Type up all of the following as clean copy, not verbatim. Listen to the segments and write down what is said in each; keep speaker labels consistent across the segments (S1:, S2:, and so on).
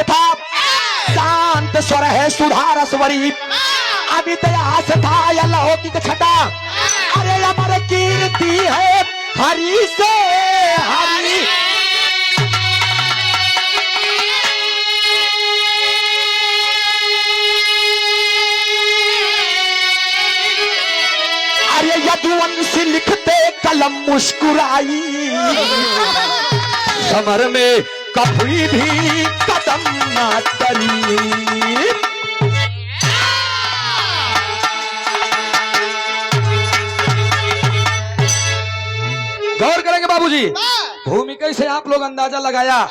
S1: था शांत स्वर है सुधार स्वरी, अमित आस था अलौकिक छटा, अरे अमर कीर्ति है हरि से हरि। अरे यदुवंशी लिखते कलम मुस्कुराई, समर में कभी भी कदम ना टली। गौर करेंगे बाबूजी, भूमिका से आप लोग अंदाजा लगाया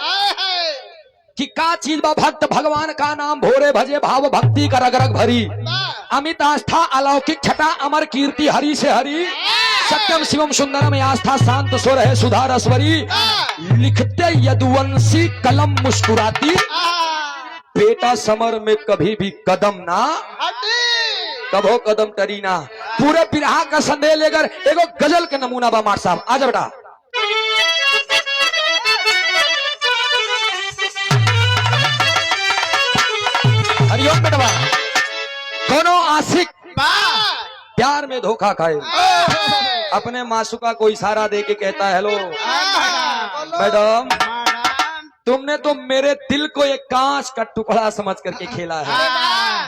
S1: कि का चीज बा भक्त भगवान का नाम भोरे भजे भाव भक्ति कर रग रग भरी, अमित आस्था अलौकिक छटा अमर कीर्ति हरि से हरि, सत्यम शिवम सुंदरम आस्था शांत स्वर है सुधार स्वरी, लिखते यदुवंशी कलम मुस्कुराती, बेटा समर में कभी भी कदम ना कभो कदम टरी ना। पूरे बिरहा का संदेह लेकर एगो गजल के नमूना बा मार साहब, आजा बेटा। हरिओम बेटवा। दोनों आशिक प्यार में धोखा खाए, अपने मासूका को इशारा दे के कहता है, हेलो मैडम, तुमने तो मेरे दिल को एक कांच का टुकड़ा समझ करके खेला है,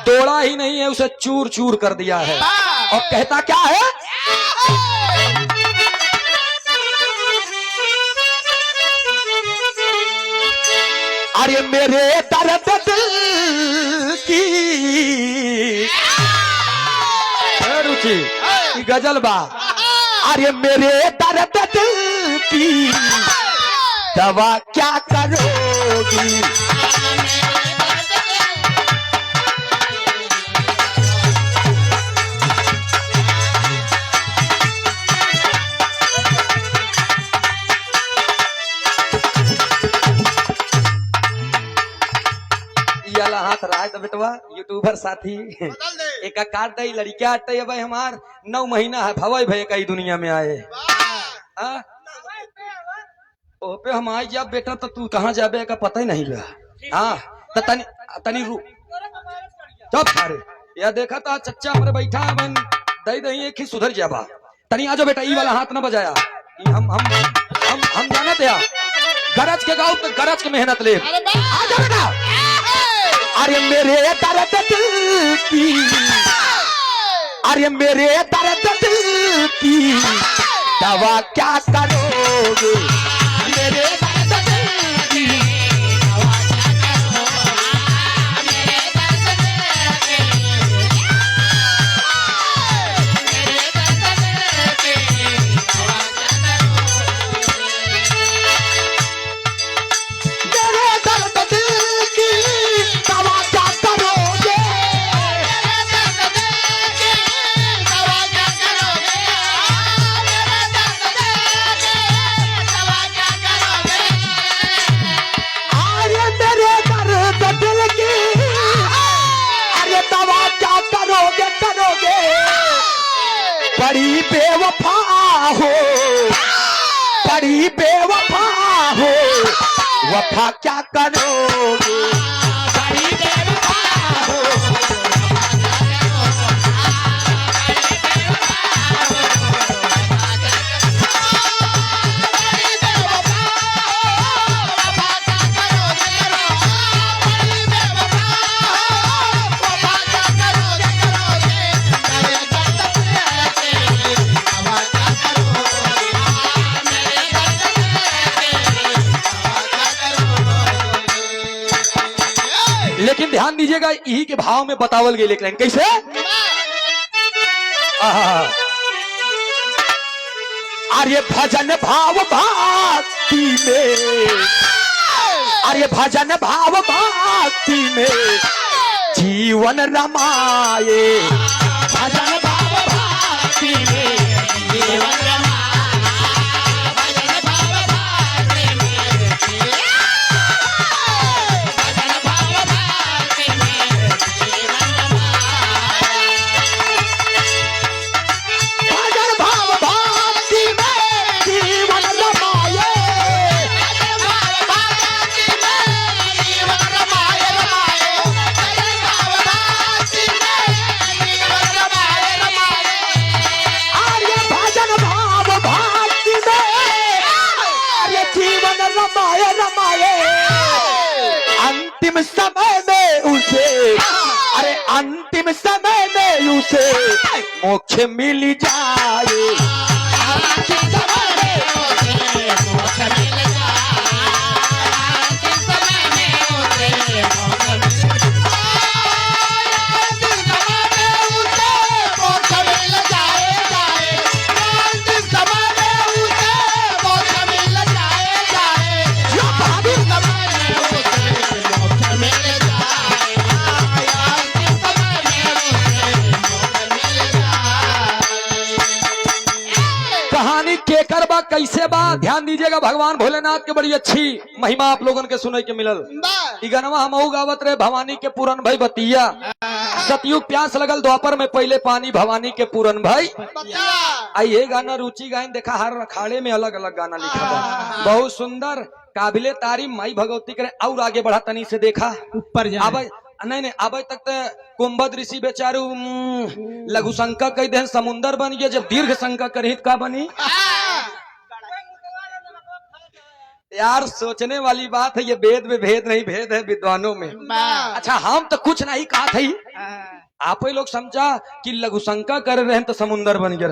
S1: तोड़ा ही नहीं है, उसे चूर चूर कर दिया है। और कहता क्या है, अरे मेरे दर्द दिल की रुचि गजल बा, अरे मेरे दर्द दिल की दवा क्या करोगी। हाथ राज बेटवा यूट्यूबर साथी एक काट दई लड़किया हटते भाई, हमार 9 महीना है भवई भय कई दुनिया में आए पे हम आई जब बेटा, तो तू कहाँ जाबे का पता ही नहीं ला। हाँ तो तनी रू चुप सारे या देखा था चच्चा पर बैठा बन दई दही एक ही सुधर जाबा, तनी आजो बेटा, ई वाला हाथ न बजाया, हम जाना दिया गरज के गाँव तो गरज के मेहनत ले, आजा बेटा। अरे मेरे दर्द दिल की, अरे मेरे दर्द दिल की दवा क्या करोगे, मेरे दर्द दिल की दवा क्या करोगे, मेरे दर्द दिल की, मेरे दर्द दिल की दवा क्या करोगे, मेरे दर्द दिल की दवा क्या करोगे, मेरे दर्द दिल की दवा क्या करोगे, मेरे दर्द दिल की दवा क्या करोगे, अरे मेरे दर्द दिल की, अरे दवा क्या करोगे करोगे, बड़ी बेवफा हो, बड़ी बेवफा हो, वफा क्या करोगे, बड़ी बेवफा हो, लेकिन ध्यान दीजिएगा यही के भाव में बतावल गए, लेकिन कैसे, अरे भजन भाव भक्ति में, अरे भजन भाव भक्ति में जीवन रमाए, भजन भाव भक्ति में जीवन
S2: अंतिम समय में उसे, अरे अंतिम समय में उसे मोक्ष मिल जाए। अंतिम समय में उसे मोक्ष मिल जाए। अंतिम समय में उसे मोक्ष मिल जाए। अंतिम समय में उसे मोक्ष मिल जाए। अंतिम समय में उसे मोक्ष मिल जाए। जो बहादुर समय में उसे मोक्ष मिल जाए। अंतिम समय में उसे मोक्ष मिल जाए।
S1: कहानी केकर बा कैसे बा ध्यान दीजिएगा। भगवान भोलेनाथ के बड़ी अच्छी महिमा आप लोगन के सुने के मिलल। ई गनवा हमहू गावत रहे भवानी के पूरन भाई बतिया। सतयुग प्यास लगल द्वापर में पहले पानी भवानी के पूरन भाई। आई ये गाना रुचि गायन देखा हर अखाड़े में अलग अलग गाना लिखा बा। बहुत सुंदर काबिले तारीफ माई भगवती करे। और आगे बढ़ा तनी से देखा
S3: ऊपर जा
S1: अब नहीं अब तक तो कुंभद ऋषि बेचारू लघु शंका कह दे समुंदर बन गया। जब दीर्घ शंका करहित का बनी। यार सोचने वाली बात है ये। वेद में भेद नहीं भेद है विद्वानों में। अच्छा हम तो कुछ नहीं कहा थी। आप ही लोग समझा कि लघु शंका कर रहे हैं तो समुंदर बन गया।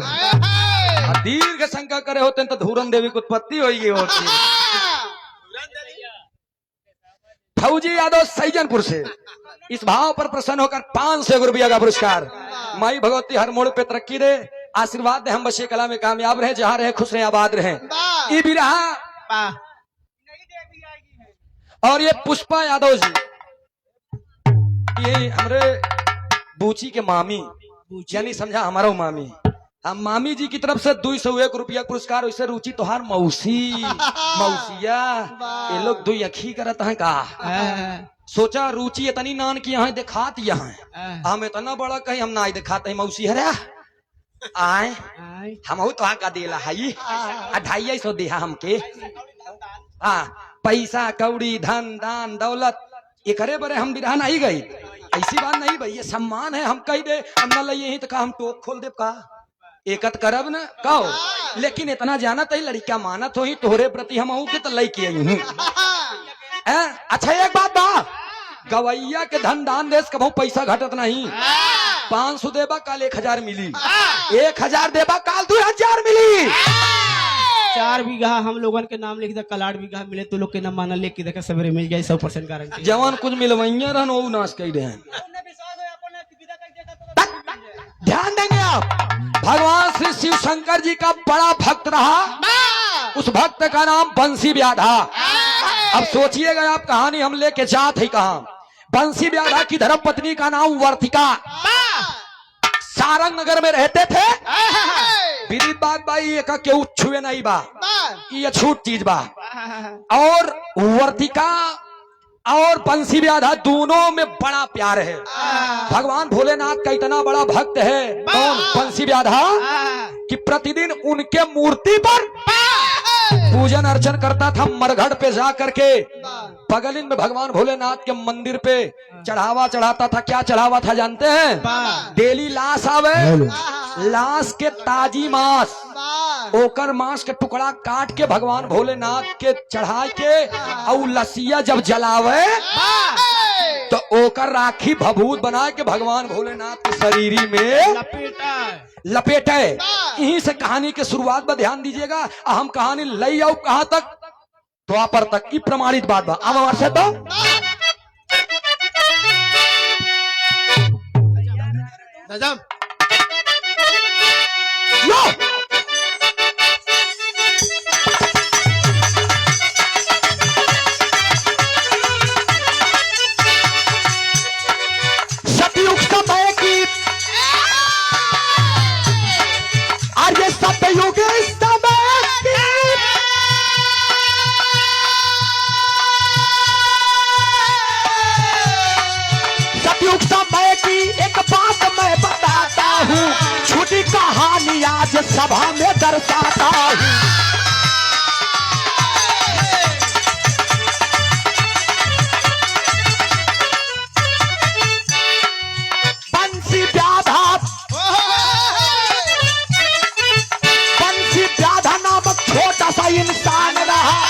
S1: दीर्घ शंका करे होते हैं तो धूरन देवी की उत्पत्ति होगी होती। फौजी यादव सैजनपुर से इस भाव पर प्रसन्न होकर 500 रुपया का पुरस्कार। माई भगवती हर मोड़ पे तरक्की दे, आशीर्वाद दे, हम बशे कला में कामयाब रहे, जहाँ रहे खुश रहे, आबाद रहे। ये भी रहा। और ये पुष्पा यादव जी, ये हमारे बूची के मामी, यानी समझा हमारा मामी। हम मामी जी की तरफ से 201 रुपया पुरस्कार। वैसे रुचि तोहार मौसी मौसिया ये लोग 2 अखी करत हैं का। सोचा रुचि इतनी नान की यहाँ दिखात यहाँ हम इतना बड़ा कहीं हम ना दिखाते हैं। मौसी हरे आए हम तो का देला है 250 देहा हमके। हाँ पैसा कौड़ी धन दान दौलत ये करे बरे हम बिरहा नहीं गई। ऐसी बात नहीं भाई, ये सम्मान है। हम कह दे हम न लइए तो का हम टोक खोल दे का एकत करब न कहो। लेकिन इतना जानत है लड़का मानत हो ही तोहरे प्रति हम के तो लइके आई हूँ। अच्छा एक बात बा, गवैया के धन दान देश कभू पैसा घटत नहीं। 500 देबा काल 1000 मिली। 1000 देबा काल 2000 मिली।
S3: 4 बीघा हम लोगन के नाम लिख दे, कल 8 बीघा मिले तो लोग के नाम माना लेके देखा सवेरे मिल जाए 100% गारंटी।
S1: जवान कुछ मिलवैया रहन वो नाश कह रहे हैं। ध्यान देंगे आप। भगवान श्री शिव शंकर जी का बड़ा भक्त रहा। उस भक्त का नाम बंसी व्याधा। अब सोचिएगा आप कहानी हम लेके जात है कहा। बंसी व्याधा की धर्म पत्नी का नाम वर्तिका। सारंग नगर में रहते थे। विदित बात भाई एक केहू छुए नहीं बा, ये छूट चीज बा। और वर्तिका और बंसी व्याधा दोनों में बड़ा प्यार है। भगवान भोलेनाथ का इतना बड़ा भक्त है कौन बंसी व्याधा कि प्रतिदिन उनके मूर्ति पर पूजन अर्चन करता था। मरघट पे जा करके बगलिन में भगवान भोलेनाथ के मंदिर पे चढ़ावा चढ़ाता था। क्या चढ़ावा था जानते हैं? डेली लाश आवे, लाश के ताजी मांस, ओकर मांस के टुकड़ा काट के भगवान भोलेनाथ के चढ़ा के और लसिया जब जलावे तो ओकर राखी भभूत बना के भगवान भोलेनाथ के शरीरी में लपेटे। यहीं से कहानी के शुरुआत में ध्यान दीजिएगा। हम कहानी लई आओ कहां तक? द्वापर तक की प्रमाणित बात बा। अब हमारे से तो
S2: सतयुग समय की और ये सतयुग समय की सतयुग समय की एक बात मैं बताता हूँ। छोटी कहानी आज सभा में दर्शाता हूँ। बंसी व्याधा नामक छोटा सा इंसान रहा।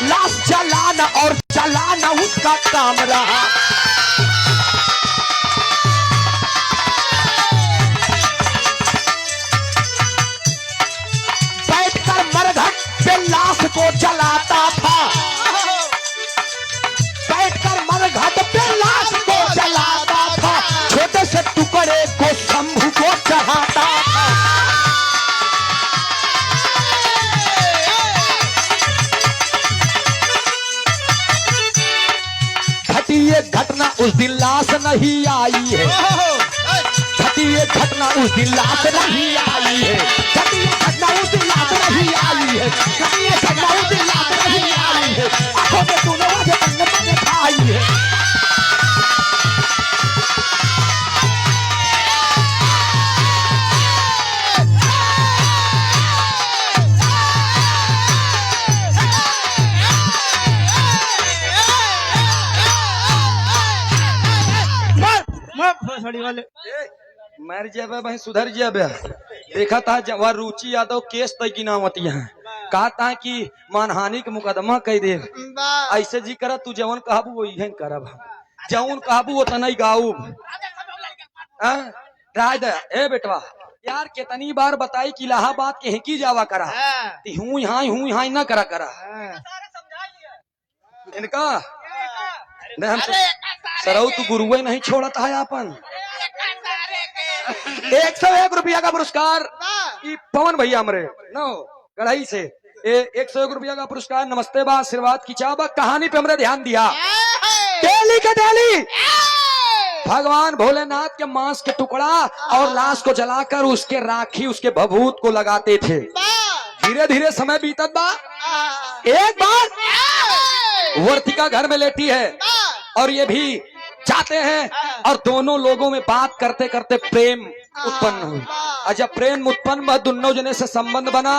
S2: लाश जलाना और जलाना उसका काम रहा। बैठकर मरघट पे लाश को जलाता था, बैठकर मरघट पे लाश को जलाता था, छोटे से टुकड़े को शंभू को चढ़ाता था। घटी ये घटना उस दिन लाश नहीं आई है, घटी ये घटना उस दिन लाश नहीं आई है, घटी ये घटना उस दिन लाश नहीं आई है, घटी ये घटना उस दिन लाश नहीं आई है, आंखों में तूने मुझे अंगत में खाई है।
S3: थोड़ी वाले
S1: मर जाबे भाई, सुधर जाबे। देखा था जवाहर रुचि यादव केस तय की नामती है, कहा था कि मानहानि के मुकदमा कह दे। ऐसे जी करा तू जवन कहबू वो इहन करब, जवन कहबू वो तनई गाऊ। राय दे ए बेटवा, यार कितनी बार बताई कि इलाहाबाद के हेकी जावा करा, हूँ यहाँ ना करा करा इनका नहीं। हम सरऊ तू गुरुए नहीं छोड़ता है अपन। 101 रुपया का पुरस्कार ई पवन भैया हमरे नो कढ़ाई से 101 रुपया का पुरस्कार। नमस्ते बा, आशीर्वाद की चाबा, कहानी पे हमरे ध्यान दिया। डेली के डेली भगवान भोलेनाथ के मांस के टुकड़ा और लाश को जलाकर उसके राखी उसके भभूत को लगाते थे। धीरे धीरे समय बीतत बा, एक बार वर्तिका घर में लेटी है और ये भी जाते हैं और दोनों लोगों में बात करते करते प्रेम उत्पन्न हुई। और जब प्रेम उत्पन्न हुआ, दोनों जने से संबंध बना,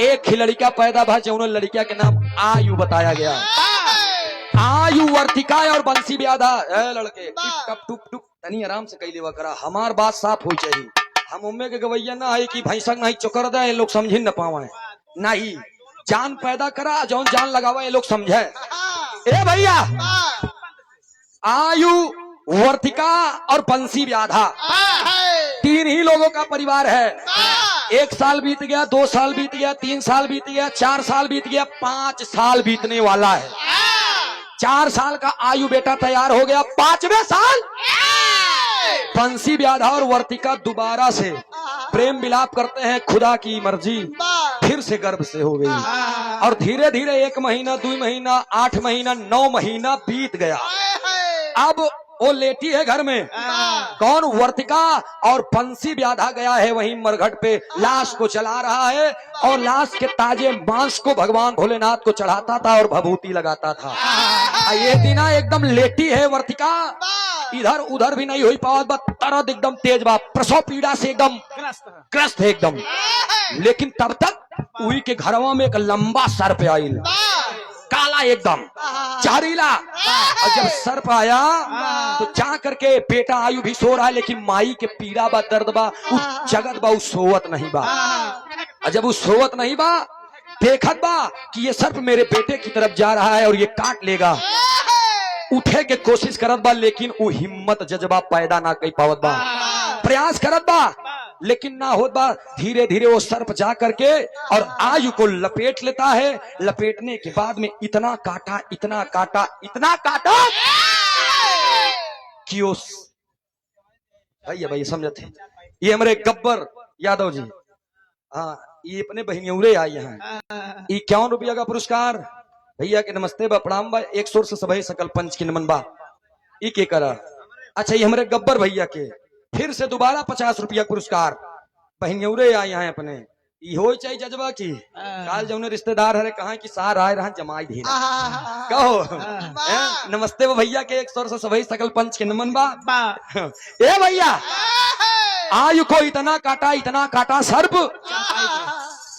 S1: एक ही लड़का पैदा भा, जो लड़किया के नाम आयु बताया गया। आयु वर्तिका और बंसी ब्याधा लड़के टप टुप टुप तनी आराम से कैले करा। हमार बात साफ हो चाहिए, हम उम्मे के गवैया ना है कि भैंसक नहीं चुकर दे लोग समझ न पावे, नहीं जान पैदा करा जौन जान लगावा ये लोग समझे। ए भैया, आयु वर्तिका और बंसी व्याधा तीन ही लोगों का परिवार है। 1 साल बीत गया, 2 साल बीत गया, 3 साल बीत गया, 4 साल बीत गया, 5 साल बीतने वाला है। 4 साल का आयु बेटा तैयार हो गया, 5वें साल बंसी व्याधा और वर्तिका दोबारा से प्रेम विलाप करते हैं। खुदा की मर्जी फिर से गर्भ से हो गई और धीरे धीरे 1 महीना, 2 महीना, 8 महीना, 9 महीना बीत गया। अब वो लेटी है घर में, कौन? वर्तिका, और बंसी व्याधा गया है वहीं मरघट पे, लाश को चला रहा है और लाश के ताजे मांस को भगवान भोलेनाथ को चढ़ाता था और भभूति लगाता था। ये दिना एकदम लेटी है वर्तिका, इधर उधर भी नहीं हुई पावत बा, तरद एकदम तेज बा, प्रसव पीड़ा से एकदम ग्रस्त है एकदम। लेकिन तब तक उही के घरवा में एक लंबा सर्प आइल, काला एकदम जहरीला। और जब सर्प आया तो जा करके बेटा आयु भी सो रहा है, लेकिन माई के पीड़ा बा, दर्द बा, उस जगत बा, उस सोवत नहीं बा। और जब उस सोवत नहीं बा, देखत बा कि ये सर्प मेरे बेटे की तरफ जा रहा है और ये काट लेगा। उठे के कोशिश करत बा, लेकिन वो हिम्मत जज्बा पैदा ना कर पावत बा। प्रयास करत बा लेकिन ना होत बा। धीरे धीरे वो सर्प जा करके और आयु को लपेट लेता है। लपेटने के बाद में इतना काटा, इतना काटा, इतना काटा कि उस भैया समझते, ये हमारे गब्बर यादव जी, हाँ, ये अपने बहनियौरे आए हैं। 51 रुपया का पुरस्कार भैया के नमस्ते बा, प्रणाम बा, एक सुर से सभी सकल पंच की नमन बा। ई के करा। अच्छा, ये हमारे गब्बर भैया के फिर से दोबारा 50 रुपया पुरस्कार बहनियौरे आए हैं अपने। ये हो चाहिए जज्बा की काल जौने रिश्तेदार हरे कहा कि सार आए रहा जमाई धीरे कहो। नमस्ते वो भैया के एक सुर से सभी सकल पंच के नमन बा। ए भैया, आयु को इतना काटा सर्प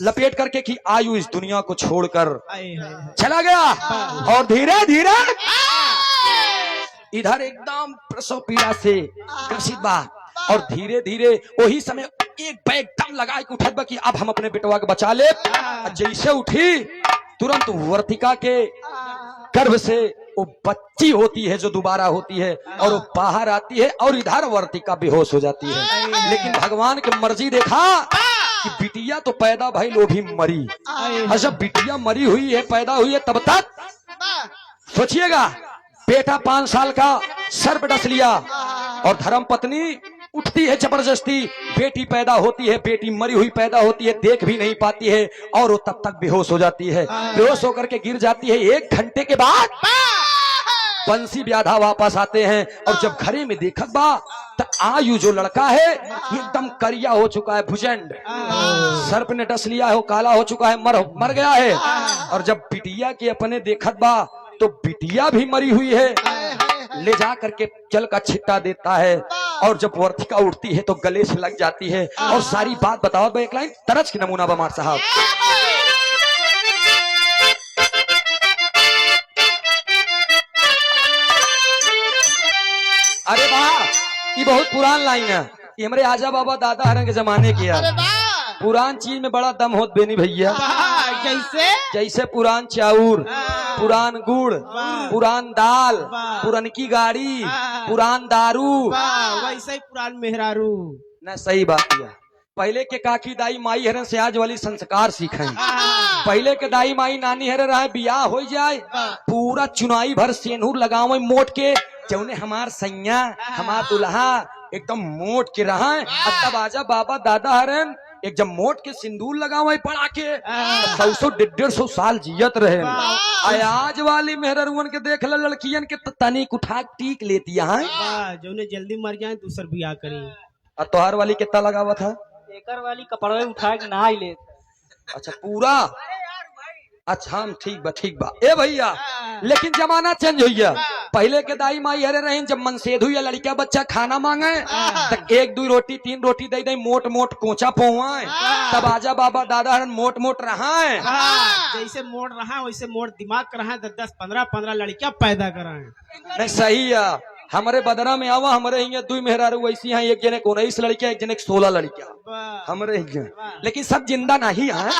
S1: लपेट करके कि आयु इस दुनिया को छोड़कर चला गया। और धीरे धीरे इधर एकदम प्रसव पीड़ा से ग्रसित बा। और धीरे धीरे वही समय एक बैग दम लगा के उठत बा कि अब हम अपने बेटवा के बचा ले। जैसे उठी तुरंत वर्तिका के गर्भ से वो बच्ची होती है जो दोबारा होती है और वो बाहर आती है और इधर वर्तिका बेहोश हो जाती है। लेकिन भगवान की मर्जी देखा कि बिटिया तो पैदा भाई लो भी मरी। अच्छा बिटिया मरी हुई है, पैदा हुई है, तब तक सोचिएगा बेटा 5 साल का सर्प डस लिया और धर्म पत्नी उठती है जबरदस्ती, बेटी पैदा होती है, बेटी मरी हुई पैदा होती है, देख भी नहीं पाती है और वो तब तक बेहोश हो जाती है। बेहोश होकर के गिर जाती है। 1 घंटे के बाद बंसी व्याधा वापस आते हैं और जब घरे में देखा बा तो आयु जो लड़का है एकदम करिया हो चुका है, भुजंड, सर्प ने डस लिया है, वो काला हो चुका है, मर गया है। और जब बिटिया के अपने देखत बा तो बिटिया भी मरी हुई है, ले जा करके जल का छिट्टा देता है और जब वर्तिका उठती है तो गले से लग जाती है और सारी बात बताओ। एक लाइन तरज की नमूना बमार साहब। अरे वाह, ये बहुत पुरान लाइन है, ये हमारे आजा बाबा दादा हरण के जमाने की है। पुरान चीज में बड़ा दम होत बेनी भैया।
S3: कैसे?
S1: जैसे पुरान चाउर, पुरान गुड़, पुरान दाल, पुरानकी गाड़ी, पुरान दारू,
S3: वैसे ही पुरान मेहरारू।
S1: न सही बात किया। पहले के काकी दाई माई हरन से आज वाली संस्कार सीखे। पहले के दाई माई नानी हरे रहे, बियाह हो जाए पूरा चुनाई भर सेनूर लगावे मोट के, जौने हमार सैया हमार दुल्हा एकदम मोट के रहा। तब आजा बाबा दादा हरन एक जब मोट के सिंदूर लगावे पड़ा के 100 150 साल जियत रहे। आज वाली मेहरुअन के देख ल लड़कियन के तनिक उठा टीक लेती है,
S3: जौने जल्दी मर जाए दूसर बियाह करी।
S1: और तोहार वाली कितना लगावा था?
S4: एकर वाली कपड़वे उठा के नहा ही ले।
S1: अच्छा पूरा, अच्छा हम ठीक बा ए भैया। लेकिन जमाना चेंज हो गया। पहले के दाई माई हरे रहे, जब मनसेद हुई लड़का बच्चा खाना मांगे तो 1 2 रोटी 3 रोटी दे दे, मोट मोट कोचा पोवाए। तब आजा बाबा दादा हरन मोट मोट रहा है।
S3: जैसे मोड़ रहा वैसे मोड़ दिमाग रहा, 10 15 लड़कियां पैदा करा है।
S1: नहीं सही है। हमारे बदरा में आवा, हमारे यहाँ 2 मेहरारू वैसी हैं, एक जने 19 लड़कियां, एक जने 16 लड़कियां हमारे यहाँ, लेकिन सब जिंदा नहीं है।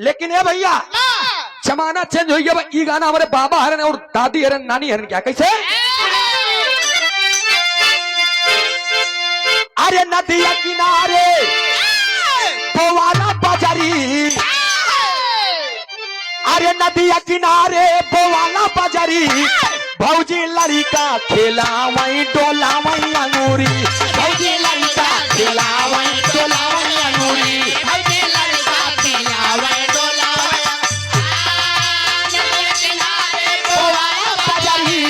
S1: लेकिन ये भैया जमाना चेंज हो गया। ये गाना हमारे बाबा हरन और दादी हरन नानी हरन क्या कैसे? अरे नदिया किनारे बोवाला बाजारी, अरे नदिया किनारे बोवाला बाजारी, भौजी लड़का खेला वही डोला वही अंगूरी, भौजी लड़का खेला वही डोला वही अंगूरी, भौजी लड़का खेला वही डोला वही बोवाला बाजारी,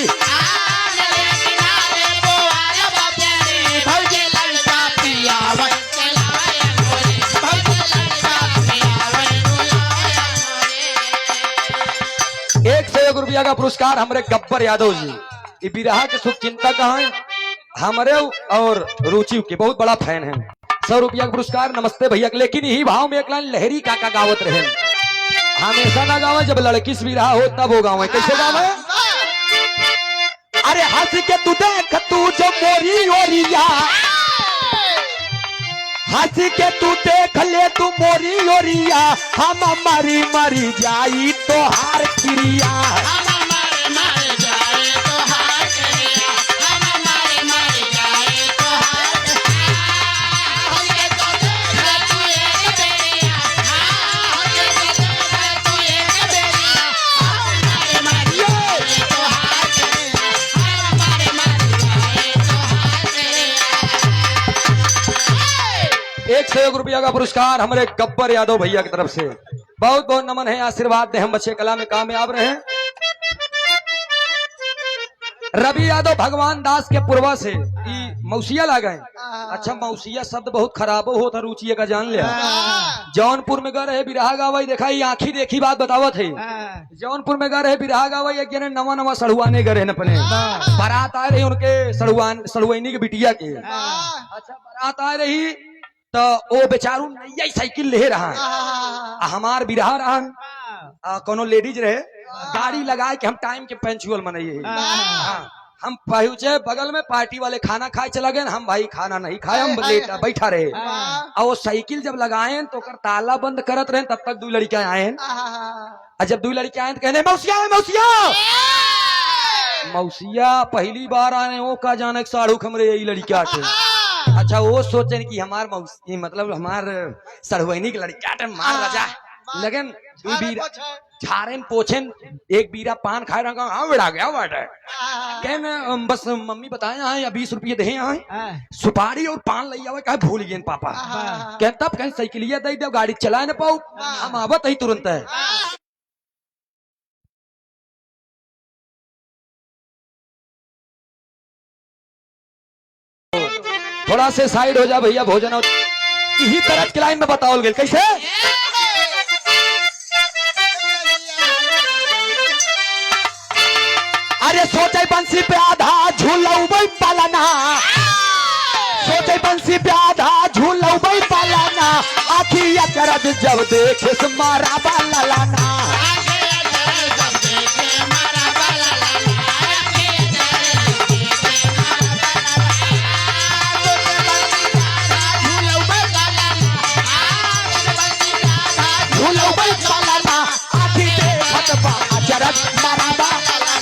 S1: भौजी लड़का खेला वही डोला वही अंगूरी, भौजी लड़का खेला वही डोला वही। 101 रुपया का पुरस्कार हमारे गब्बर यादव जी, ये बिरहा के शुभ चिंतक हैं, हमारे और रुचि के बहुत बड़ा फैन है। 100 रुपया का पुरस्कार नमस्ते भैया। लेकिन यही भाव में एक लाइन लहरी काका गावत रहे, हमेशा ना गावे, जब लड़की से बिरहा हो तब वो गावे। कैसे गावे? अरे हंस के तू देख तू जो मोरी ओरिया, हंस के तू देख ले तू मोरी ओरिया, हम मरी मरी जाई तो हार क्रिया, ₹101 का पुरस्कार हमारे गब्बर यादव भैया की तरफ से बहुत बहुत नमन है, आशीर्वाद दे, हम बच्चे कला में कामयाब रहे। रवि यादव भगवान दास के पूर्वा से मौसिया ला गए। अच्छा मौसिया शब्द बहुत खराब होता, रुचि का जान लिया। जौनपुर में गए रहे बिरहा गावाई, देखा आंखी देखी बात बतावत है। जौनपुर में गए रहे बिरहा गावाई, एक जने नवा सड़ुआने गए अपने, बारात आए रही उनके सड़ुआनी के बिटिया के। अच्छा बारात आए रही तो वो बेचारू नई साइकिल ले रहा, हमार बिरहा रहा, कोनो लेडीज रहे, गाड़ी लगाए कि हम टाइम के पंचुअल मनाइए। हम पहुंचे बगल में, पार्टी वाले खाना खाए चला गए, हम भाई खाना नहीं खाए, हम बैठा रहे। और वो साइकिल जब लगाए तो कर ताला बंद करत रहे, तब तक 2 लड़कियां आए। और जब 2 लड़कियां आए तो कहने मौसिया मौसिया मौसिया पहली बार आने वो का जाने साड़ू खमरे यही लड़किया के। अच्छा वो सोचे कि हमार मौसी मतलब हमार सड़ुवैनी की लड़किया टे मार राजा लगन 2 बीरा झारेन पोछेन 1 बीरा पान खाए रहा हाँ बिड़ा गया वाट है कहने बस मम्मी बताए यहाँ या 20 रुपये दे यहाँ सुपारी और पान लई आवे कहे भूल गए पापा कह तब कहीं साइकिलिया दे दे गाड़ी चला न पाऊ हम आवत ही तुरंत है। थोड़ा से साइड हो जा भैया भोजन और यही तरह के लाइन में बताओ गए कैसे अरे सोचे बंसी पे आधा झूलौबै पालना सोचे बंसी पे आधा झूलौबै पालना आखिया करद जब देखे से मारा बाला लाना झूलौबै पालना आखी देखत बा जरद मारा बाला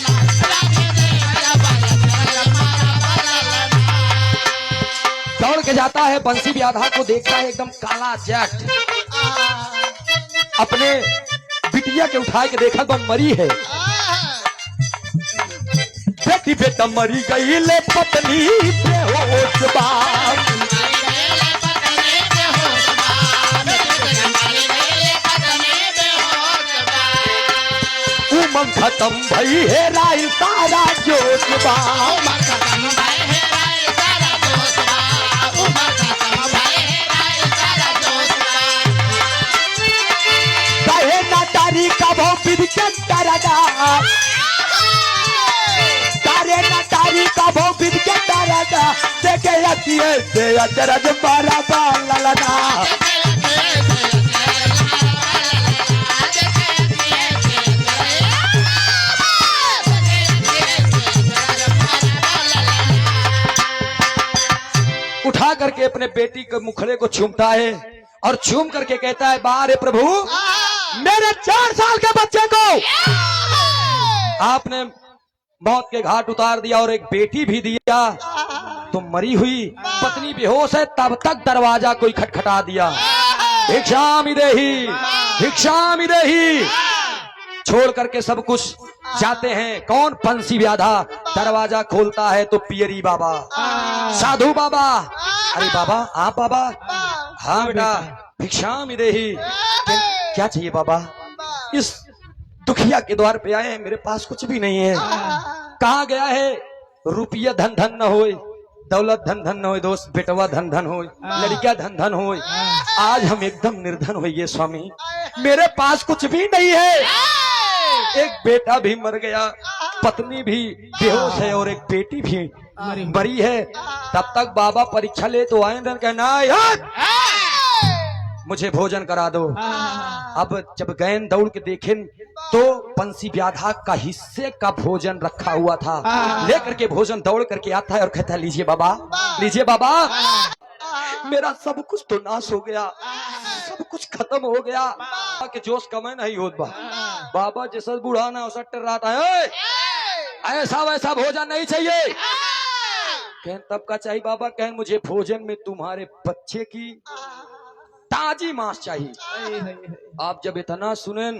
S1: दौड़ के जाता है बंसी ब्याधा को देखता है एकदम काला जट अपने बिटिया के उठा के देखा तो मरी है बेटी बेटा मरी गई ले पत्नी बेहोश बा उमंग खत्म भई है राय सारा जोश बा का भाव विधि के डरदा तारे ना तारी का भाव विधि के डरदा देखे अतिए से अजरज मारा बाला लना उठा करके अपने बेटी के मुखड़े को चूमता है और चूम करके कहता है बारे प्रभु मेरे 4 साल के बच्चे को आपने मौत के घाट उतार दिया और एक बेटी भी दिया तो मरी हुई पत्नी बेहोश है तब तक दरवाजा कोई खटखटा दिया भिक्षामि देहि छोड़ करके सब कुछ जाते हैं कौन पंसी व्याधा दरवाजा खोलता है तो पियरी बाबा साधु बाबा अरे बाबा आप बाबा हाँ बेटा भिक्षामि देहि क्या चाहिए बाबा इस दुखिया के द्वार पे आए हैं मेरे पास कुछ भी नहीं है कहाँ गया है रुपया धन धन न होए दौलत धन धन न होए दोस्त बेटवा धन धन होए लड़कियां धन धन होए आज हम एकदम निर्धन होइए स्वामी मेरे पास कुछ भी नहीं है एक बेटा भी मर गया पत्नी भी बेहोश है और एक बेटी भी मरी है तब तक बाबा परीक्षा ले तो आए कहना मुझे भोजन करा दो अब जब गए दौड़ के देखे तो पंसी व्याधा का हिस्से का भोजन रखा हुआ था लेकर के भोजन दौड़ करके आता है और कहता है लीजिए बाबा मेरा सब कुछ तो नाश हो गया सब कुछ खत्म हो गया कि जोश कमे नहीं होत बाबा जैसा बूढ़ा ना वैसा टर्राता है ऐसा वैसा भोजन नहीं चाहिए कहन तब का चाहिए बाबा कहन मुझे भोजन में तुम्हारे बच्चे की ताजी मांस चाहिए आप जब इतना सुने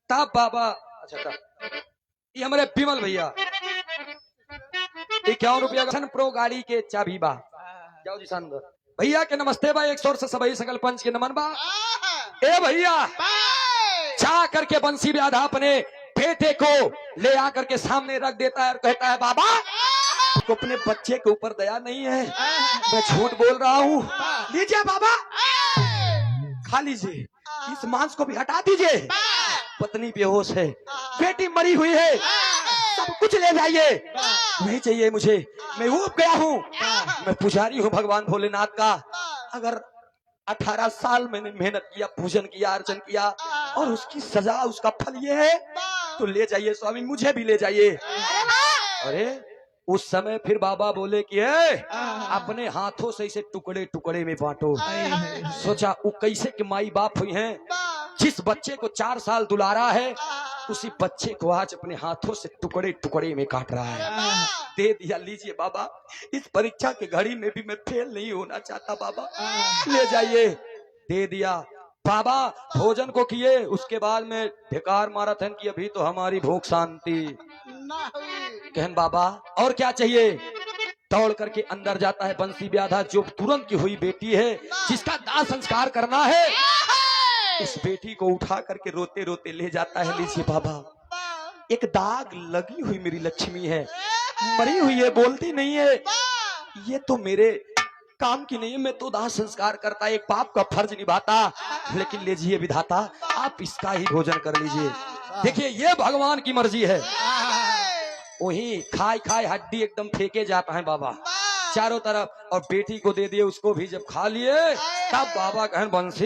S1: तब बाबा अच्छा तब ये हमारे बिमल भैया 51 रुपया प्रो गाड़ी के चाबी बा जाओ जी संदर भैया के नमस्ते बा 100 से सबई सकल पंच के नमन बा ए भैया जा करके बंसी व्याधा अपने बेटे को ले आकर के सामने रख देता है और कहता है बाबा तो अपने बच्चे के ऊपर दया नहीं है मैं झूठ बोल रहा हूँ लीजिए बाबा खा लीजिए इस मांस को भी हटा दीजिए पत्नी बेहोश है बेटी मरी हुई है सब कुछ ले जाइए नहीं चाहिए मुझे मैं ऊब गया हूँ मैं पुजारी हूँ भगवान भोलेनाथ का अगर 18 साल मैंने मेहनत किया पूजन किया अर्चन किया और उसकी सजा उसका फल ये है तो ले जाइए स्वामी मुझे भी ले जाइए। अरे उस समय फिर बाबा बोले कि अपने हाथों से इसे टुकड़े टुकड़े में बांटो। सोचा वो कैसे कि माई बाप हुई हैं जिस बच्चे को 4 साल दुलारा है उसी बच्चे को आज अपने हाथों से टुकड़े टुकड़े में काट रहा है। दे दिया, लीजिए बाबा, इस परीक्षा की घड़ी में भी मैं फेल नहीं होना चाहता बाबा, ले जाइए। दे दिया बाबा, भोजन को किए, उसके बाद में धिकार माराथन की, अभी तो हमारी भूख शांति। कहन बाबा और क्या चाहिए? दौड़ करके अंदर जाता है बंसी ब्याधा, जो तुरंत की हुई बेटी है, जिसका दाह संस्कार करना है, उस बेटी को उठा करके रोते रोते ले जाता है। लीजिए बाबा, एक दाग लगी हुई मेरी लक्ष्मी है, मरी हुई है, बोलती नहीं है, ये तो मेरे काम की नहीं है, मैं तो दाह संस्कार करता, एक बाप का फर्ज निभाता, लेकिन लीजिए विधाता, आप इसका ही भोजन कर लीजिए। देखिए ये भगवान की मर्जी है। वही खाए खाए हड्डी एकदम फेंके जाता है बाबा चारों तरफ, और बेटी को दे दिए, उसको भी जब खा लिए तब बाबा कहन बंसी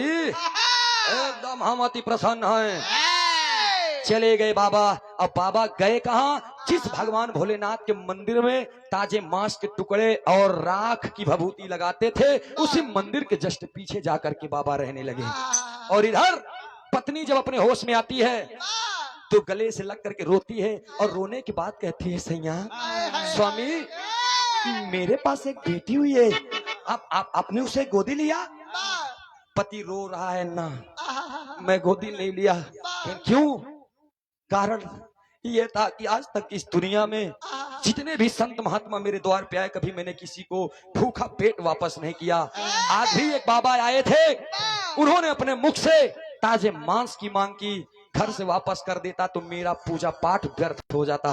S1: एकदम हम अति प्रसन्न हैं। चले गए बाबा। अब बाबा गए कहाँ? जिस भगवान भोलेनाथ के मंदिर में ताजे मांस के टुकड़े और राख की भभूति लगाते थे, उसी मंदिर के जस्ट पीछे जाकर के बाबा रहने लगे। और इधर पत्नी जब अपने होश में आती है तो गले से लग करके रोती है, और रोने के बाद कहती है, सैया स्वामी, मेरे पास एक बेटी हुई है, आपने उसे गोदी लिया? पति रो रहा है, ना मैं गोदी नहीं लिया। क्यों? कारण ये था कि आज तक इस दुनिया में जितने भी संत महात्मा मेरे द्वार पे आए, कभी मैंने किसी को भूखा पेट वापस नहीं किया। आज भी एक बाबा आए थे, उन्होंने अपने मुख से ताजे मांस की मांग की, घर से वापस कर देता तो मेरा पूजा पाठ व्यर्थ हो जाता,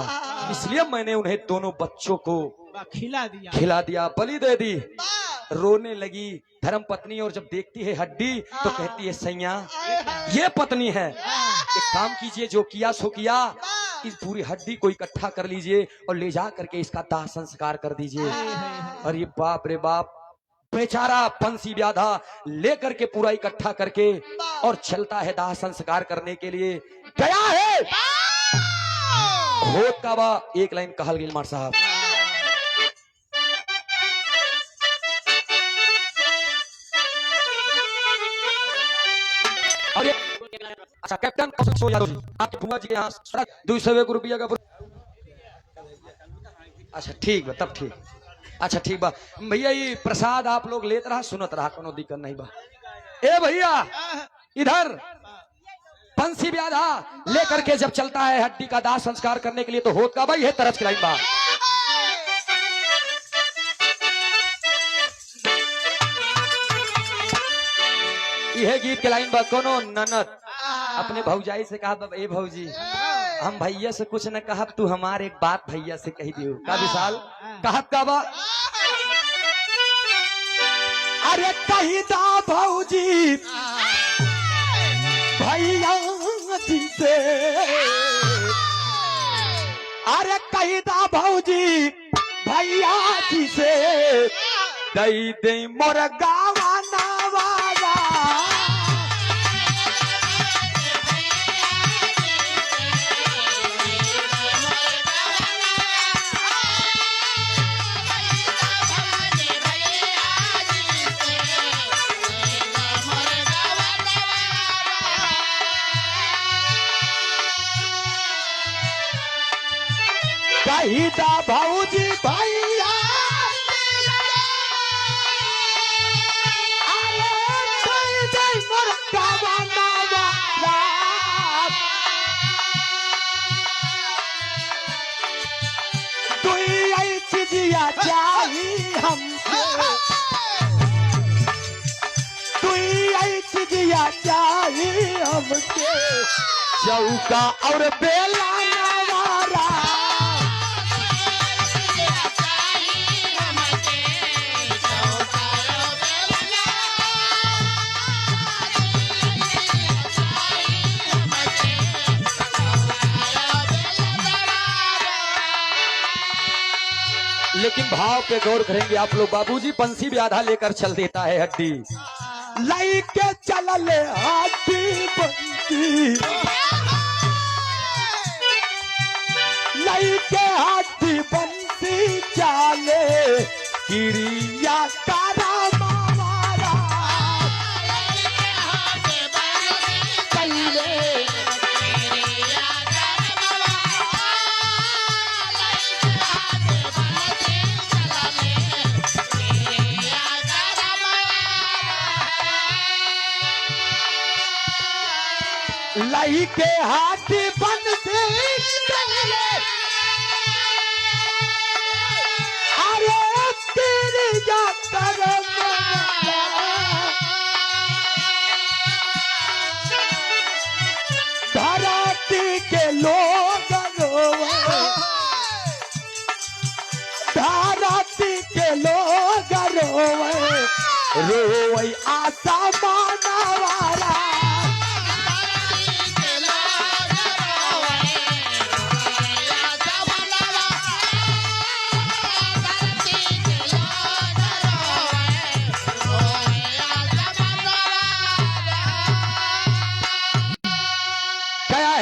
S1: इसलिए मैंने उन्हें दोनों बच्चों को खिला दिया, बलि दे दी। रोने लगी धर्म पत्नी, और जब देखती है हड्डी तो कहती है, सैया ये पत्नी है, एक काम कीजिए, जो किया सो किया, इस पूरी हड्डी को इकट्ठा कर लीजिए और ले जा करके इसका दाह संस्कार कर दीजिए। और ये बाप रे बाप, बेचारा बंसी ब्याधा लेकर के पूरा इकट्ठा करके और चलता है दाह संस्कार करने के लिए। गया है होत का बा, एक लाइन कहल गिल मार साहब, अच्छा कैप्टन यादव जी, आपके बुआ जी के यहाँ 200 रुपया का, अच्छा ठीक बा, तब ठीक, अच्छा ठीक बा भैया, ये प्रसाद आप लोग लेते रहा, सुनत रहा, कोनो दिक्कत नहीं बा। ए भैया इधर बंसी ब्याधा लेकर के जब चलता है हड्डी का दाह संस्कार करने के लिए, तो होत का भाई है तरस की लाइन बा, यह गीत के लाइन बा। कोनो ननद अपने भौजाई से कहा, ए भौजी, हम भैया से कुछ न कहा, तू हमारे एक बात भैया से कही दियो। का विशाल कहत का बा, अरे कही दा भौजी भैया जी से, अरे कही दा भौजी भैया जी से, दई दे मोर गावा नवाजा, कहीदा भौजी भैया, तू दिया चाहिए हमको, तू दिया चाहिए हमके, चौका और बेला नवारा, लेकिन भाव पे गौर करेंगे आप लोग। बाबूजी बंसी ब्याधा लेकर चल देता है हड्डी, लाई के चल ले हड्डी बंसी, लाई के हड्डी बंसी चाले किरिया तारा मावारा,
S2: कही के हाथी बंसी अरे तेरी यात्रा धरती के लोग रोवे धरती के लोग रोवे रोवे आशा मानवारा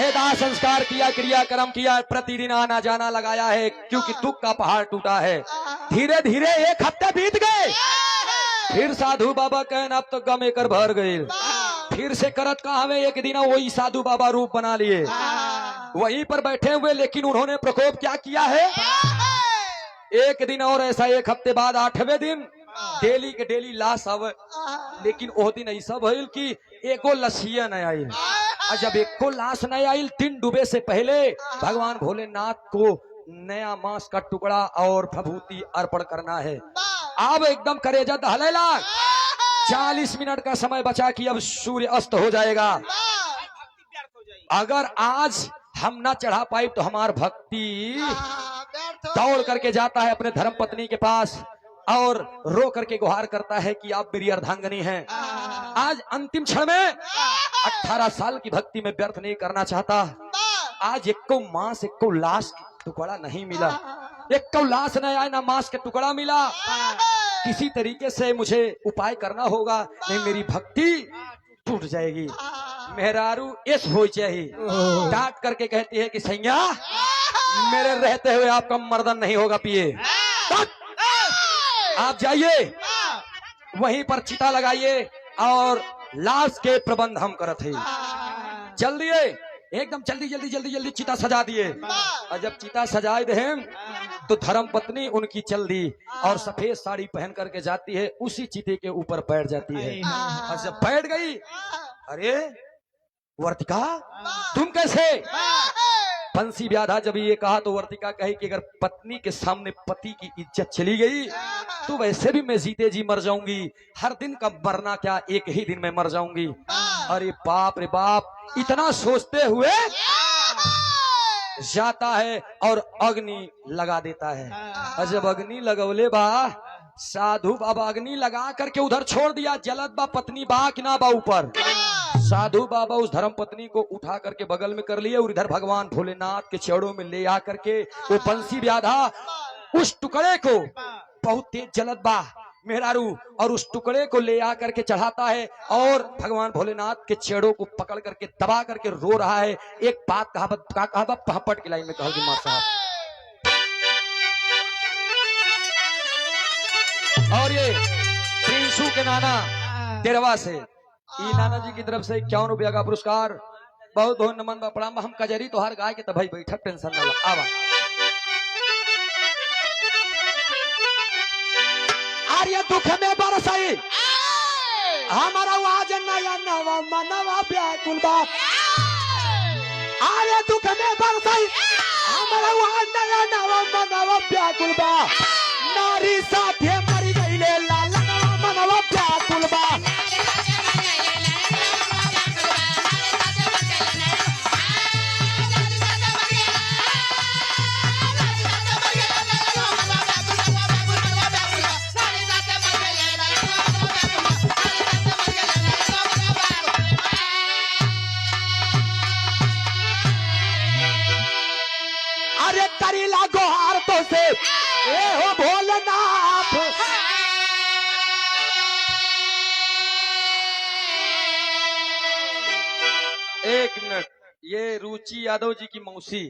S2: दाह संस्कार किया क्रियाक्रम किया प्रतिदिन आना जाना लगाया है क्योंकि दुख का पहाड़ टूटा है। धीरे धीरे एक हफ्ते बीत गए फिर साधु बाबा कहन अब तो गम एकर भर गए फिर से करत कहा हमें एक दिन वही साधु बाबा रूप बना लिए वहीं पर बैठे हुए लेकिन उन्होंने प्रकोप क्या किया है एक दिन और ऐसा एक हफ्ते बाद 8वें दिन डेली के डेली लाश आवे लेकिन वो दिन ऐसा भइल कि एको लसिया नहीं आई और जब एको लाश नहीं आई दिन डूबे से पहले भगवान भोलेनाथ को नया मांस का टुकड़ा और भभूति अर्पण करना है। अब एकदम करेजा दहलेला 40 मिनट का समय बचा कि अब सूर्य अस्त हो जाएगा। अगर आज हम ना चढ़ा पाए तो हमार भक्ति दौड़ करके जाता है अपने धर्म पत्नी के पास और रो करके गुहार करता है कि आप मेरी अर्धांगनी हैं। आज अंतिम क्षण में 18 साल की भक्ति में व्यर्थ नहीं करना चाहता। आज एको मांस एको लाश टुकड़ा नहीं मिला एको लाश नहीं आया ना मांस के टुकड़ा मिला। किसी तरीके से मुझे उपाय करना होगा नहीं मेरी भक्ति टूट जाएगी। मेहरारू इस हो चाहिए डांट करके कहती है कि सैया मेरे रहते हुए आपका मर्दन नहीं होगा पिए आप जाइए वहीं पर चिता लगाइए और लाश के प्रबंध हम करत है। जल्दी एकदम जल्दी जल्दी जल्दी जल्दी चिता सजा दिए और जब चिता सजाए दे तो धर्म पत्नी उनकी चल दी और सफेद साड़ी पहन करके जाती है उसी चिते के ऊपर बैठ जाती है और जब बैठ गई अरे वर्तिका तुम कैसे बंसी व्याधा जब ये कहा तो वर्तिका कही कि अगर पत्नी के सामने पति की इज्जत चली गई तो वैसे भी मैं जीते जी मर जाऊंगी। हर दिन का मरना क्या एक ही दिन में मर जाऊंगी। अरे बाप रे बाप इतना सोचते हुए जाता है और अग्नि लगा देता है। और जब अग्नि लगौले बा साधु बाबा अग्नि लगा करके उधर छोड़ दिया जलत बा पत्नी बा कि ना बा ऊपर। साधु बाबा उस धर्म पत्नी को उठा करके बगल में कर लिए और इधर भगवान भोलेनाथ के चरणों में ले आ करके वो बंसी व्याधा उस टुकड़े को बहुत तेज जलत बा मेहरारू और उस टुकड़े को ले आ करके चढ़ाता है और भगवान भोलेनाथ के चरणों को पकड़ करके दबा करके रो रहा है। एक बात कहावत पहापट की लाइन में कहोगी मां साहब। और ये प्रिंसू के नाना तेरवा से ई नाना जी की तरफ से 51 रुपया का पुरस्कार बहुत बहुत नमन बा प्रणाम। हम कजरी तोहार गाय के तभाई बैठक टेंशन ना आवा। आर्य दुख में बरसाई हमारा आज नया नवा मनवा व्याकुल बा। आर्य दुख में बरसाई हमारा आज नया नवा मनवा व्याकुल बा। नारी साथे मरी गईले लाला नवा मनवा व्याकुल बा। अरे करीला गोहार तो से ए हो भोलेनाथ एक मिनट ये रुचि यादव जी की मौसी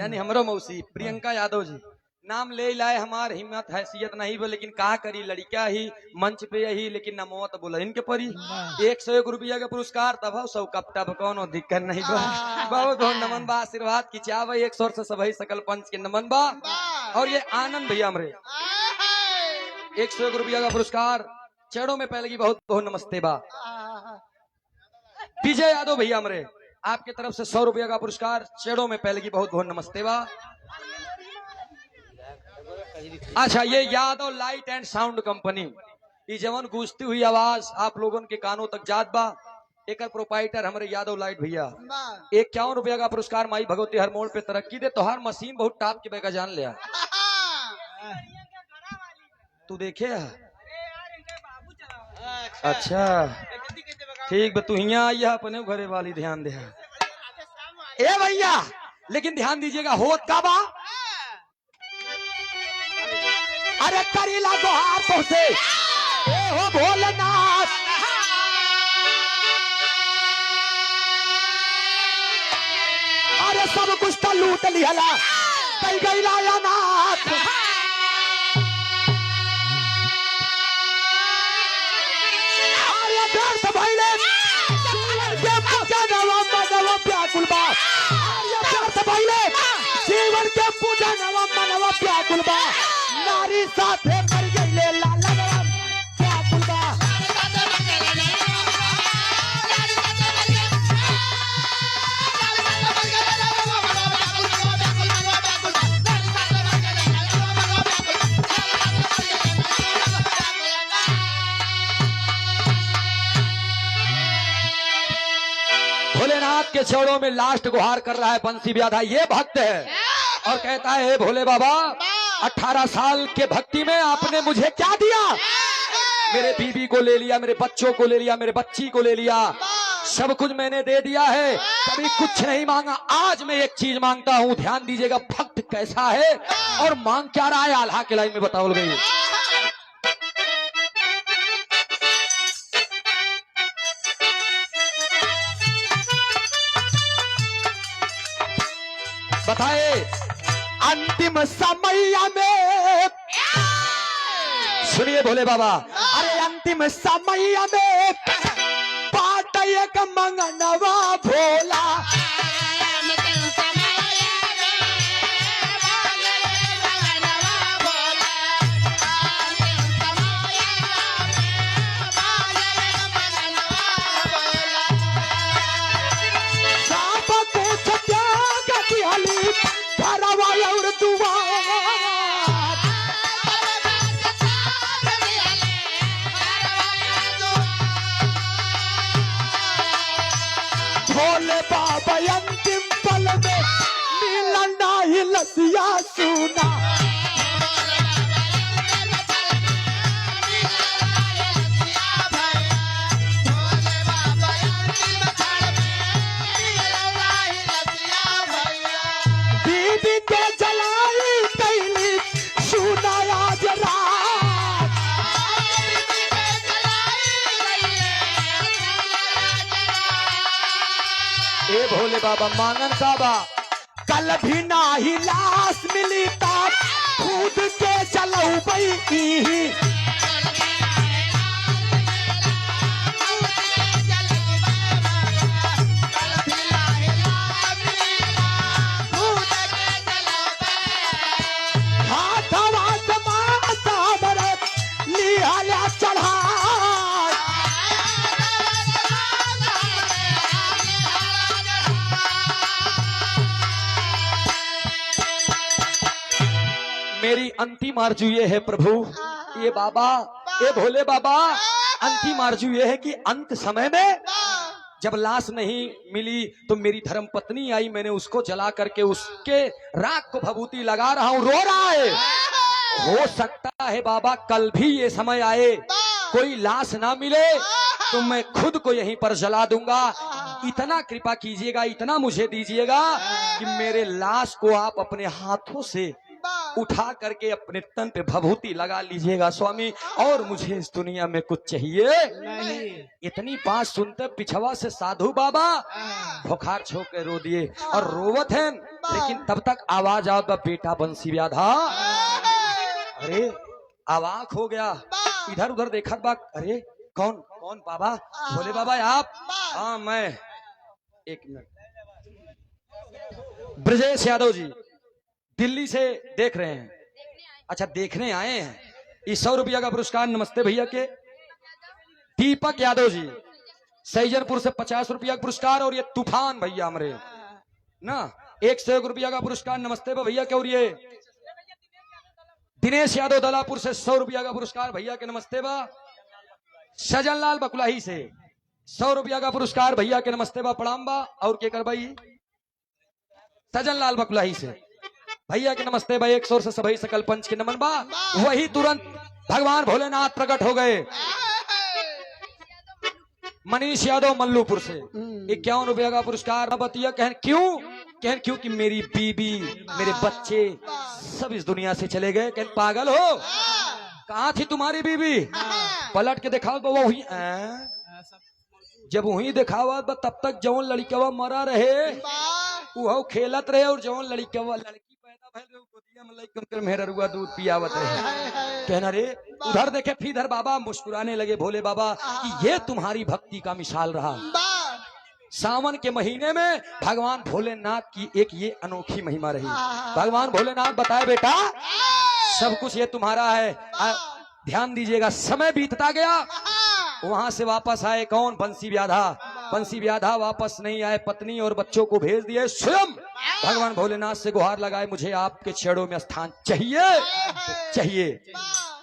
S2: यानी हमारा मौसी प्रियंका यादव जी नाम ले लाए हमार हिम्मत हैसियत नहीं बो लेकिन का करी लड़का ही मंच पे यही लेकिन नमो तो बोला इनके परी 101 रुपया का पुरस्कार तब सौ कपटा कोनो दिक्कत नहीं बा। बहुत बहुत नमन बा आशीर्वाद की चाव 100 से सभी सकल पंच के नमन बा। और ये आनंद भैया हमरे 101 रुपया का पुरस्कार चरणों में पहले की बहुत बहुत नमस्ते बा। विजय यादव भैया हमरे
S1: आपके तरफ से 100 रुपया का पुरस्कार चेड़ों में पहले की बहुत बहुत नमस्ते बा। अच्छा, ये Yadav light and sound company, ये जवन गूंजती हुई आवाज आप लोगों के कानों तक जात बा। एक प्रोपाइटर हमारे यादव लाइट भैया 51 रुपया का पुरस्कार माई भगवती हर मोड़ पे तरक्की दे। तोहार मशीन बहुत टाप के बेका जान लिया तू देखे है? अच्छा ठीक बा, तू यहाँ आई अपने घरे वाली ध्यान दे। ए भैया लेकिन ध्यान दीजिएगा होत का बा। अरे करीला गुहार तो से ए हो भोलेनाथ, अरे सब कुछ तो लूट लिहला कई गई लाया नाथ। अरे व्यर्थ भइले जीवन के पूजा नवा मनवा व्याकुल बा। अरे व्यर्थ भइले जीवन के पूजा नवा मनवा व्याकुल बा। नारी साथे मर गईले लाला नवा व्याकुल बा। भोलेनाथ के चरणों में लास्ट गुहार कर रहा है बंसी ब्याधा। ये भक्त है और कहता है हे भोले बाबा 18 साल के भक्ति में आपने मुझे क्या दिया? मेरे बीवी को ले लिया, मेरे बच्चों को ले लिया, मेरे बच्ची को ले लिया, सब कुछ मैंने दे दिया है, कभी कुछ नहीं मांगा। आज मैं एक चीज मांगता हूँ, ध्यान दीजिएगा भक्त कैसा है और मांग क्या रहा है। आल्हा के लाइन में बताओ गई। बताए अंतिम समय में, सुनिए भोले बाबा, अरे अंतिम समय में पाट एक मंगनवा भोला। सब कुछ त्याग दिहली घरवा और दुआर। भोले बाबा अंतिम पल में मिलन नाही लसिया सुना। बीबी के जलाई कैली सुनाया जरा। ए भोले बाबा मांगन काबा कल भी नाही लाश मिली ता खुद के चलऊ बई। मेरी अंतिम आरजू ये है प्रभु, ये बाबा, ये भोले बाबा, अंतिम आरजू ये है कि अंत समय में जब लाश नहीं मिली तो मेरी धर्म पत्नी आई, मैंने उसको जला करके उसके राख को भभूति लगा रहा हूँ, रो रहा है। हो सकता है बाबा कल भी ये समय आए कोई लाश ना मिले तो मैं खुद को यहीं पर जला दूंगा। इतना कृपा कीजिएगा, इतना मुझे दीजिएगा कि मेरे लाश को आप अपने हाथों से उठा करके अपने तन पे भभूति लगा लीजिएगा स्वामी, और मुझे इस दुनिया में कुछ चाहिए
S3: नहीं।
S1: इतनी बात सुनते पिछवा से साधु बाबा बुखार छो के रो दिए और रोवत हैं, लेकिन तब तक आवाज आओ बेटा बंसी व्याधा। अरे अवाक हो गया, इधर उधर देखा बा, अरे कौन कौन बाबा? बोले बाबा आप? हाँ मैं। एक मिनट, ब्रजेश यादव जी दिल्ली से देख रहे हैं। अच्छा देखने आए हैं। इस 100 रुपया का पुरस्कार नमस्ते भैया के। दीपक यादव जी सैजनपुर से 50 रुपया का पुरस्कार। और ये तूफान भैया हमारे ना 101 रुपया का पुरस्कार। नमस्ते बा भैया के। और ये दिनेश यादव दलापुर से 100 रुपया का पुरस्कार भैया के। नमस्ते बा। सजन लाल बकुलाही से 100 रुपया का पुरस्कार भैया के। नमस्ते बा प्रणाम बा। और के कर भाई सजन लाल बकुलाही से भैया के नमस्ते बा। 100 से सभी सकल पंच के नमन बा। वही तुरंत भगवान भोलेनाथ प्रकट हो गए। मनीष यादव मल्लूपुर से 51 रुपया का पुरस्कार। बतिया कहन क्योंकि मेरी बीबी मेरे बच्चे सब इस दुनिया से चले गए। कहन पागल हो, कहाँ थी तुम्हारी बीबी? पलट के दिखाओ तो वही जब वही दिखावा तब तक जौन लड़कवा मरा रहे वो खेलत रहे। और जौन लड़की पैदा भइल रहे गोदिया में लइकन मेहरुआ दूध पियावत रहे। कहना रे उधर देखे फिर बाबा मुस्कुराने लगे भोले बाबा कि ये तुम्हारी भक्ति का मिसाल रहा। सावन के महीने में भगवान भोलेनाथ की एक ये अनोखी महिमा रही। भगवान भोलेनाथ बताए बेटा सब कुछ ये तुम्हारा है, ध्यान दीजिएगा। समय बीतता गया, वहां से वापस आए कौन? बंसी व्याधा। बंसी व्याधा वापस नहीं आए, पत्नी और बच्चों को भेज दिए। स्वयं भगवान भोलेनाथ से गुहार लगाए मुझे आपके चरणों में स्थान चाहिए।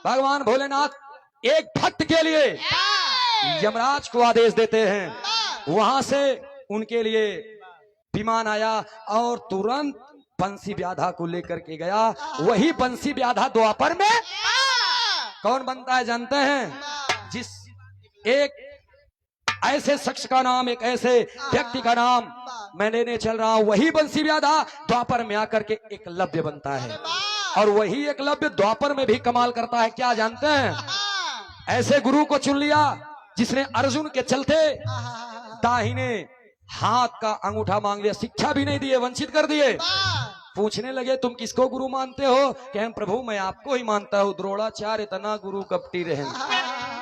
S1: भगवान भोलेनाथ एक भक्त के लिए यमराज को आदेश देते हैं। वहां से उनके लिए विमान आया और तुरंत बंसी व्याधा को लेकर के गया। वही बंसी व्याधा द्वापर में कौन बनता है जानते हैं? जिस एक ऐसे शख्स का नाम, एक ऐसे व्यक्ति का नाम मैं लेने चल रहा हूं। वही बंसी व्याधा द्वापर में आकर के एकलव्य बनता है। और वही एकलव्य द्वापर में भी कमाल करता है। क्या जानते हैं? ऐसे गुरु को चुन लिया जिसने अर्जुन के चलते दाहिने हाथ का अंगूठा मांग लिया, शिक्षा भी नहीं दिए, वंचित कर दिए। पूछने लगे तुम किसको गुरु मानते हो? कहन प्रभु मैं आपको ही मानता हूँ। द्रोणाचार्य इतना गुरु कपटी रहे।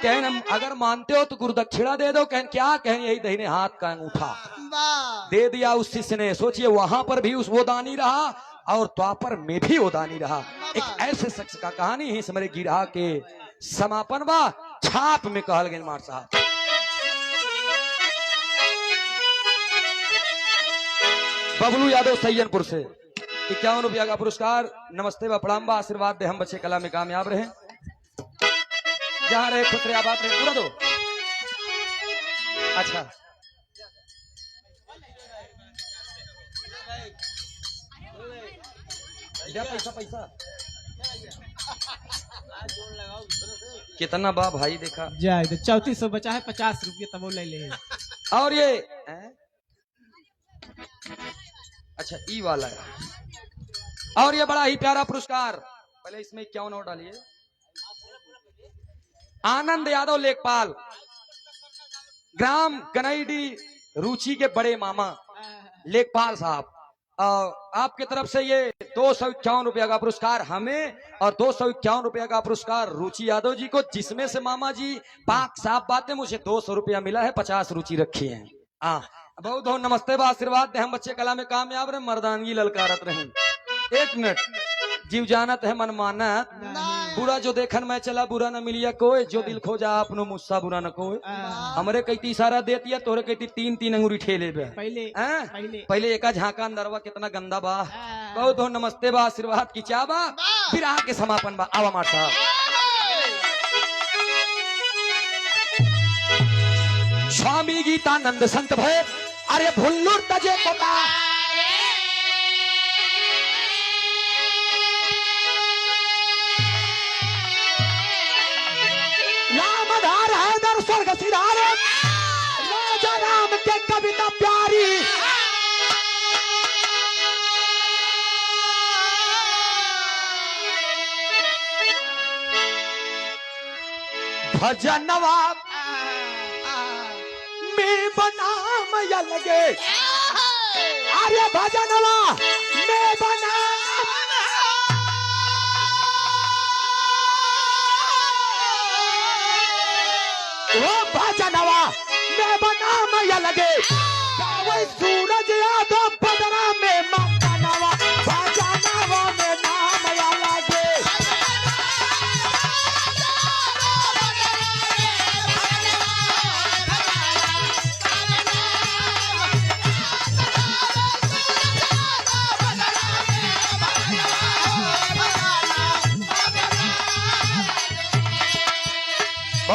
S1: कहन अगर मानते हो तो गुरु दक्षिणा दे दो। कहन क्या? कहन यही दाहिने हाथ का अंगूठा दे दिया उस शिष्य ने। सोचिए वहां पर भी वो दानी रहा और द्वापर में भी वो दानी रहा। एक ऐसे शख्स का कहानी ही समरे गिरहा के समापन बा छाप में कहल गए मार साहब। बबलू यादव सैयनपुर से 51 रुपया का पुरस्कार। नमस्ते व प्रणाम बा। आशीर्वाद दे हम बच्चे कला में कामयाब रहे, जहां रहे खुश रहे आबाद रहे। पूरा दो। अच्छा पैसा कितना बा भाई? देखा
S3: जाए 3400 बचा है, 50 रुपये तब वो ले ले।
S1: और ये अच्छा ई वाला है। और ये बड़ा ही प्यारा पुरस्कार। पहले इसमें 51 और डालिए। आनंद यादव लेखपाल, ग्राम गनईडी, रुचि के बड़े मामा लेखपाल साहब, आपकी तरफ से ये 251 रुपया का पुरस्कार हमें और 251 रुपया का पुरस्कार रुचि यादव जी को, जिसमें से मामा जी पाक साफ बात है मुझे 200 रुपया मिला है, 50 रुचि रखी है। बहुत बहुत नमस्ते बा। आशीर्वाद दे हम बच्चे कला में कामयाब रहे, मर्दानगी ललकारत रहे। 1 मिनट जीव जानत है मन मानत, बुरा जो देखन मैं चला बुरा न मिलिया कोई, जो दिल खो जा अपनो मुस्सा बुरा न कोई। हमरे कई इशारा देती है, तोरे कई 3-3 अंगूरी ठेले बे। पहले एका झांका अंदरवा कितना गंदा बा। बहुत बहुत नमस्ते बा। आशीर्वाद की चा बा, फिर आके समापन बा। आवा मार साहब। स्वामी गीतानंद संत भय अरे भुल्लुर तजे कोता रामधार है दर स्वर्ग सिधारे, राजा राम के कविता प्यारी। भजनवा में बनाम या लगे, अरे भजनवा में बनाम, वो भजनवा में बनाम या लगे, सूरज यादव बदरा में मकानवा, भजनवा में नाम या लगे।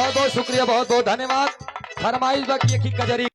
S1: बहुत बहुत शुक्रिया, बहुत बहुत धन्यवाद। फरमाइश बाकी एक ही कजरी